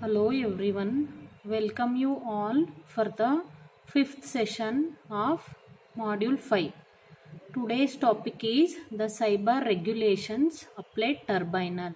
Hello everyone, welcome you all for the fifth session of module 5. Today's topic is the cyber regulations applied turbinal.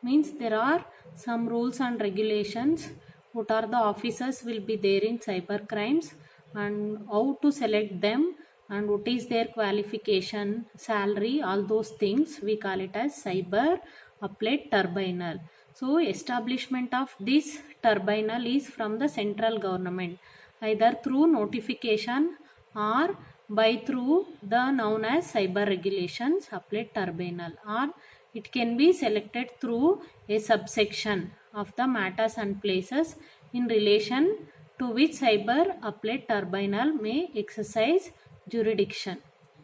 Means there are some rules and regulations. What are the officers will be there in cyber crimes and how to select them and what is their qualification, salary, all those things we call it as cyber applied turbinal. So establishment of this turbinal is from the central government either through notification or by through the known as cyber regulations applied turbinal, or it can be selected through a subsection of the matters and places in relation to which cyber applied turbinal may exercise jurisdiction,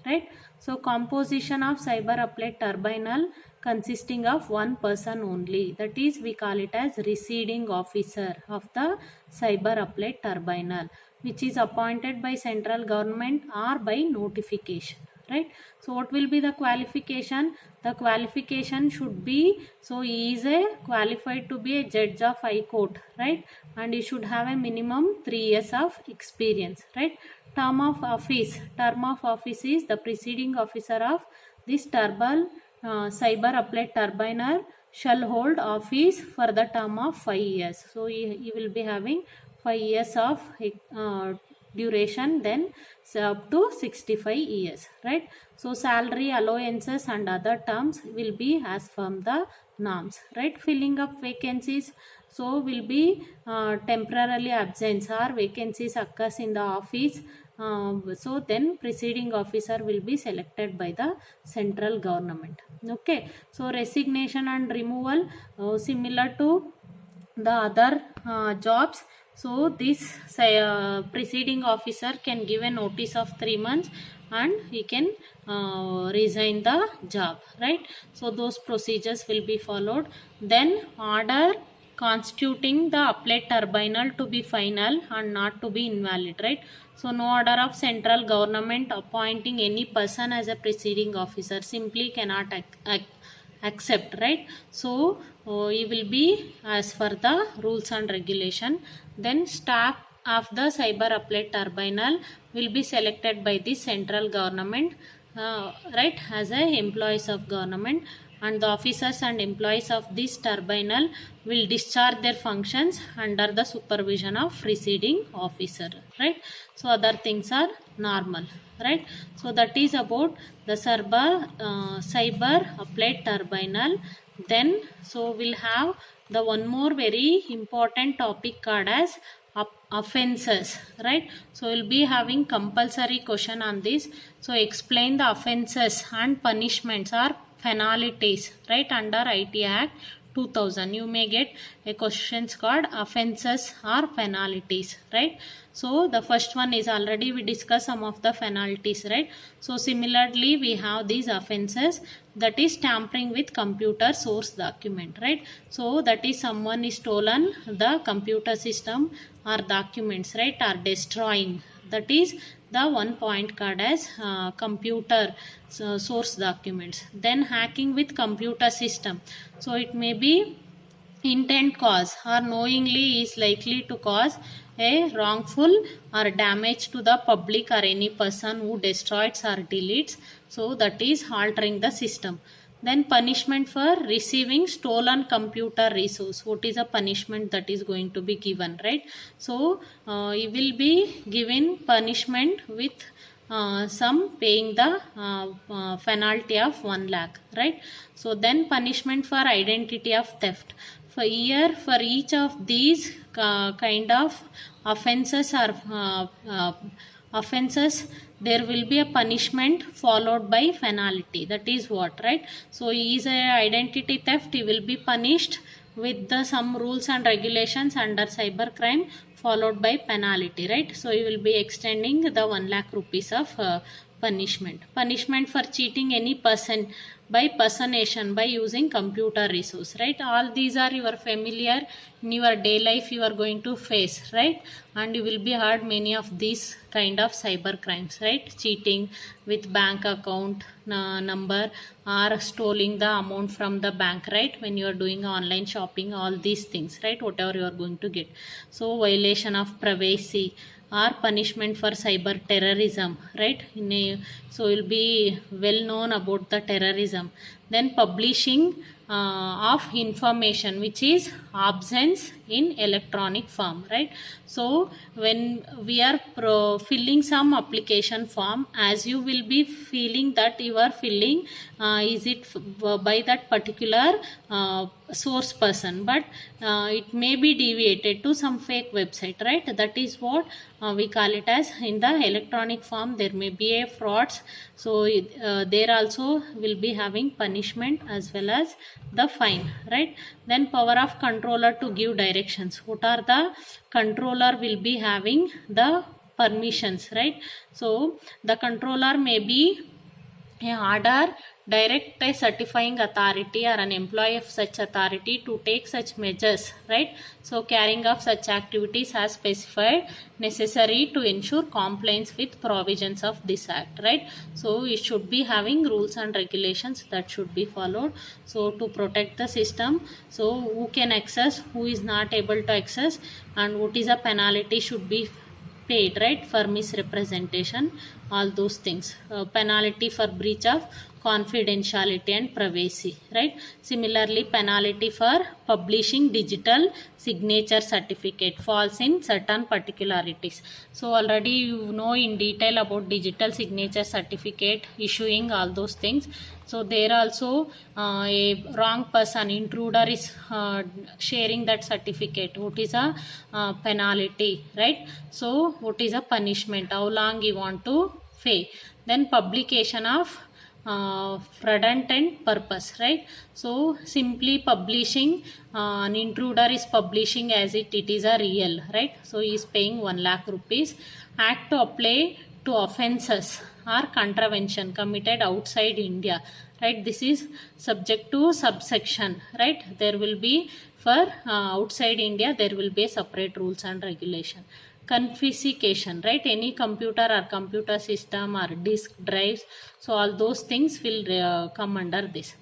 right? So composition of cyber applied turbinal consisting of one person only, that is we call it as residing officer of the cyber applied turbinal, which is appointed by central government or by notification, right? So what will be the qualification? The qualification should be, so he is a qualified to be a judge of high court, right? And he should have a minimum 3 years of experience, right? Term of office is the preceding officer of this cyber applied turbinal shall hold office for the term of 5 years. So he will be having 5 years of duration, then up to 65 years, right? So salary, allowances and other terms will be as from the norms, right? Filling up vacancies, so will be temporarily absence or vacancies occurs in the office. So then preceding officer will be selected by the central government. Okay, so resignation and removal similar to the other jobs. So this preceding officer can give a notice of 3 months and he can resign the job, right? So those procedures will be followed. Then order constituting the applied turbinal to be final and not to be invalid, right? So no order of central government appointing any person as a preceding officer simply cannot accept, right? So it will be as per the rules and regulation. Then staff of the cyber applied turbinal will be selected by the central government, right, as a employees of government, and the officers and employees of this turbinal will discharge their functions under the supervision of preceding officer, right? So other things are normal, right? So that is about the cyber applied turbinal. Then so we'll have the one more very important topic called as offenses, right? So we'll be having compulsory question on this. So explain the offenses and punishments or penalties, right, under IT Act 2000. You may get a questions called offenses or penalties, right? So the first one is already we discussed some of the penalties, right? So similarly we have these offenses, that is tampering with computer source document, right? So that is someone is stolen the computer system or documents, right, or destroying, that is the one point card as computer source documents. Then hacking with computer system, so it may be intent cause or knowingly is likely to cause a wrongful or damage to the public or any person who destroys or deletes, so that is altering the system. Then punishment for receiving stolen computer resource, what is a punishment that is going to be given, right? So it will be given punishment with some paying the penalty of 1 lakh, right? So then punishment for identity of theft, for year for each of these kind of offenses or offenses there will be a punishment followed by penalty, that is what, right? So is a identity theft, he will be punished with the some rules and regulations under cyber crime followed by penalty, right? So you will be extending the 1 lakh rupees of punishment. Punishment for cheating any person by personation, by using computer resource, right? All these are your familiar in your day life you are going to face, right? And you will be heard many of these kind of cyber crimes, right? Cheating with bank account number, or stealing the amount from the bank, right? When you are doing online shopping, all these things, right? Whatever you are going to get. So violation of privacy or punishment for cyber terrorism, right? So you'll be well known about the terrorism. Then publishing of information which is absence in electronic form, right? So when we are filling some application form, as you will be feeling that you are filling is it by that particular source person, but it may be deviated to some fake website, right? That is what we call it as in the electronic form. There may be a frauds, so there also will be having punishment as well as the fine, right? Then power of controller to give directions. What are the controller will be having the permissions, right? So the controller may be a order direct a certifying authority or an employee of such authority to take such measures, right? So carrying of such activities as specified necessary to ensure compliance with provisions of this act, right? So it should be having rules and regulations that should be followed, so to protect the system. So who can access, who is not able to access, and what is a penalty should be paid, right, for misrepresentation, all those things. Penalty for breach of confidentiality and privacy, right? Similarly, penalty for publishing digital signature certificate falls in certain particularities. So already you know in detail about digital signature certificate issuing, all those things. So there also a wrong person, intruder is sharing that certificate. What is a penalty, right? So what is a punishment, how long you want to pay. Then publication of fraudulent purpose, right? So simply publishing, an intruder is publishing as it is a real, right? So he is paying 1 lakh rupees. Act to apply to offences or contravention committed outside India, right? This is subject to subsection, right? There will be for outside India there will be separate rules and regulation. Confiscation, right? Any computer or computer system or disk drives, so all those things will come under this.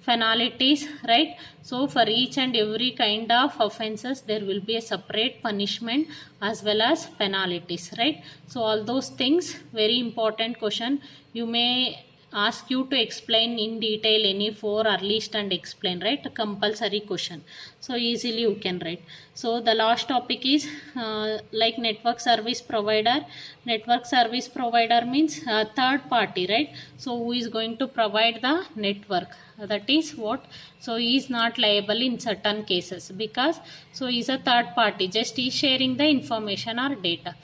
Penalties, right? So for each and every kind of offenses there will be a separate punishment as well as penalties, right? So all those things, very important question. You may ask you to explain in detail any 4 or list and explain, right? A compulsory question, so easily you can write. So the last topic is like network service provider. Network service provider means third party, right? So who is going to provide the network, that is what. So he is not liable in certain cases because so he is a third party, just he is sharing the information or data.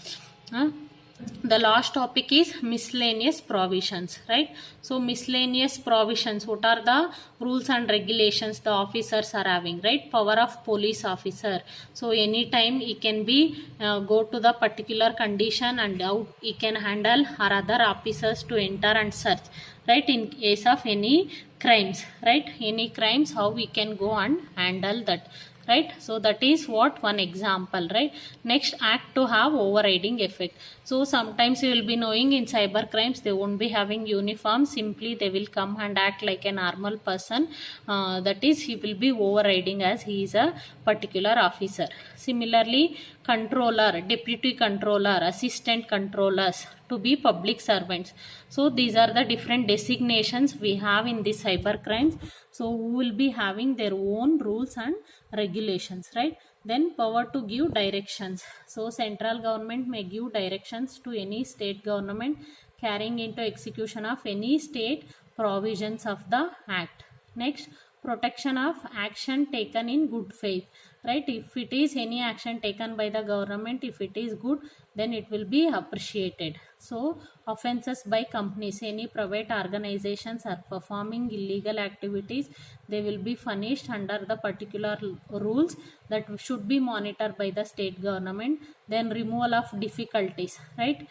The last topic is miscellaneous provisions, right? So miscellaneous provisions, what are the rules and regulations the officers are having, right? Power of police officer, so anytime he can be go to the particular condition and out he can handle or other officers to enter and search, right? In case of any crimes, right? Any crimes, how we can go and handle that, right? So that is what one example, right? Next, act to have overriding effect. So sometimes you will be knowing in cyber crimes they won't be having uniform, simply they will come and act like a normal person, that is he will be overriding as he is a particular officer. Similarly, controller, deputy controller, assistant controllers to be public servants. So these are the different designations we have in the cyber crimes. So who will be having their own rules and regulations, right? Then power to give directions. So central government may give directions to any state government carrying into execution of any state provisions of the act. Next, protection of action taken in good faith, right? If it is any action taken by the government, if it is good, then it will be appreciated. So offenses by companies, any private organizations are performing illegal activities, they will be punished under the particular rules that should be monitored by the state government. Then removal of difficulties, right?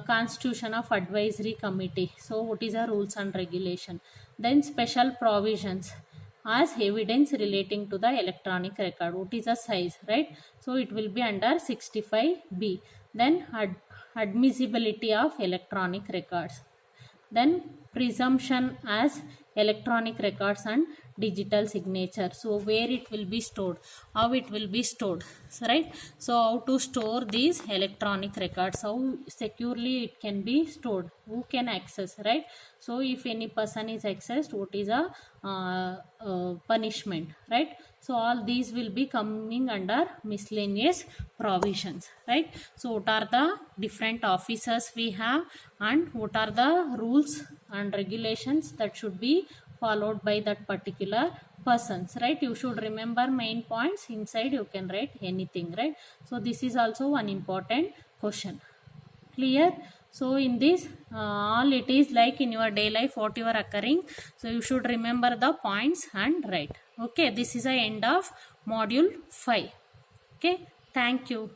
constitution of advisory committee. So what is the rules and regulation? Then special provisions as evidence relating to the electronic record. What is the size, right? So it will be under 65B. Then admissibility of electronic records. Then presumption as electronic records and digital signature. So where it will be stored, how it will be stored, right? So how to store these electronic records, how securely it can be stored, who can access, right? So if any person is accessed, what is a punishment, right? So all these will be coming under miscellaneous provisions, right? So what are the different officers we have, and what are the rules and regulations that should be followed by that particular persons, right? You should remember main points. Inside you can write anything, right? So this is also one important question. Clear? So in this all it is like in your day life what you are occurring, so you should remember the points and write. Okay, this is the end of module 5. Okay, thank you.